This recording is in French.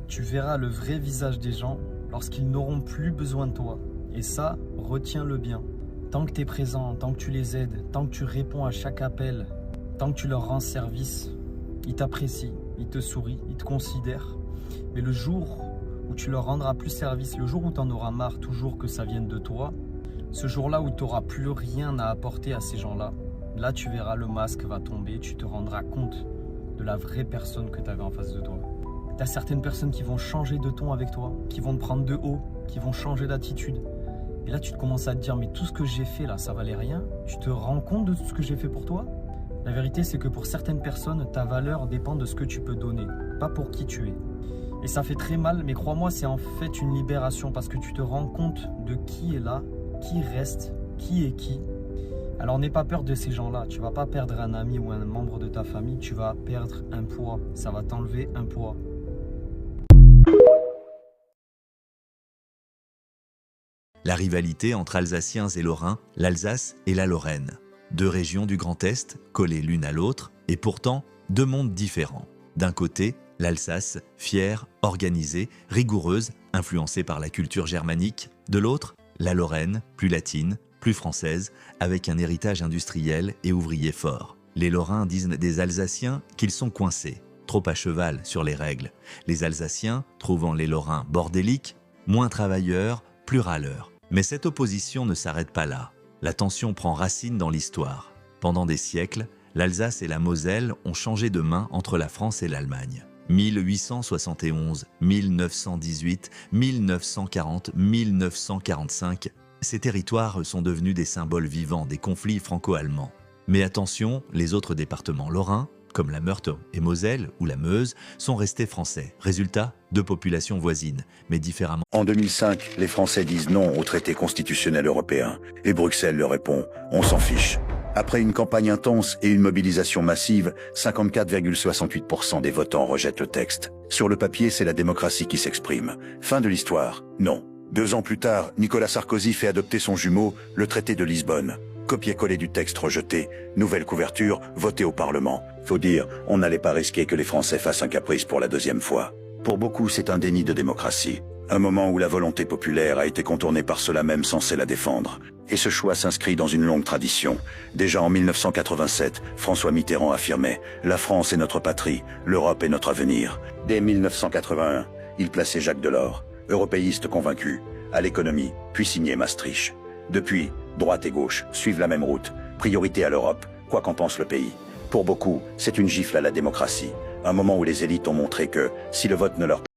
Tu verras le vrai visage des gens lorsqu'ils n'auront plus besoin de toi. Et ça, retiens-le bien. Tant que tu es présent, tant que tu les aides, tant que tu réponds à chaque appel, tant que tu leur rends service, ils t'apprécient, ils te sourient, ils te considèrent. Mais le jour où tu leur rendras plus service, le jour où tu en auras marre toujours que ça vienne de toi, ce jour-là où tu n'auras plus rien à apporter à ces gens-là, là tu verras le masque va tomber, tu te rendras compte de la vraie personne que tu avais en face de toi. Tu as certaines personnes qui vont changer de ton avec toi, qui vont te prendre de haut, qui vont changer d'attitude. Et là tu te commences à te dire mais tout ce que j'ai fait là ça valait rien. Tu te rends compte de tout ce que j'ai fait pour toi? La vérité c'est que pour certaines personnes ta valeur dépend de ce que tu peux donner, pas pour qui tu es. Et ça fait très mal, mais crois-moi c'est en fait une libération parce que tu te rends compte de qui est là, qui reste, qui est qui. Alors n'aie pas peur de ces gens-là, tu vas pas perdre un ami ou un membre de ta famille, tu vas perdre un poids, ça va t'enlever un poids. La rivalité entre Alsaciens et Lorrains, l'Alsace et la Lorraine. Deux régions du Grand Est, collées l'une à l'autre, et pourtant deux mondes différents. D'un côté, l'Alsace, fière, organisée, rigoureuse, influencée par la culture germanique. De l'autre, la Lorraine, plus latine, plus française, avec un héritage industriel et ouvrier fort. Les Lorrains disent des Alsaciens qu'ils sont coincés, trop à cheval sur les règles. Les Alsaciens, trouvant les Lorrains bordéliques, moins travailleurs, plus râleurs. Mais cette opposition ne s'arrête pas là. La tension prend racine dans l'histoire. Pendant des siècles, l'Alsace et la Moselle ont changé de main entre la France et l'Allemagne. 1871, 1918, 1940, 1945, ces territoires sont devenus des symboles vivants des conflits franco-allemands. Mais attention, les autres départements lorrains, comme la Meurthe et Moselle ou la Meuse, sont restés français. Résultat, deux populations voisines, mais différemment. En 2005, les Français disent non au traité constitutionnel européen. Et Bruxelles leur répond « on s'en fiche ». Après une campagne intense et une mobilisation massive, 54,68% des votants rejettent le texte. Sur le papier, c'est la démocratie qui s'exprime. Fin de l'histoire? Non. 2 ans plus tard, Nicolas Sarkozy fait adopter son jumeau, le traité de Lisbonne. Copier-coller du texte rejeté, nouvelle couverture, voté au Parlement. Faut dire, on n'allait pas risquer que les Français fassent un caprice pour la 2e fois. Pour beaucoup, c'est un déni de démocratie. Un moment où la volonté populaire a été contournée par ceux-là même censés la défendre. Et ce choix s'inscrit dans une longue tradition. Déjà en 1987, François Mitterrand affirmait « La France est notre patrie, l'Europe est notre avenir ». Dès 1981, il plaçait Jacques Delors, européiste convaincu, à l'économie, puis signé Maastricht. Depuis, droite et gauche suivent la même route, priorité à l'Europe, quoi qu'en pense le pays. Pour beaucoup, c'est une gifle à la démocratie, un moment où les élites ont montré que, si le vote ne leur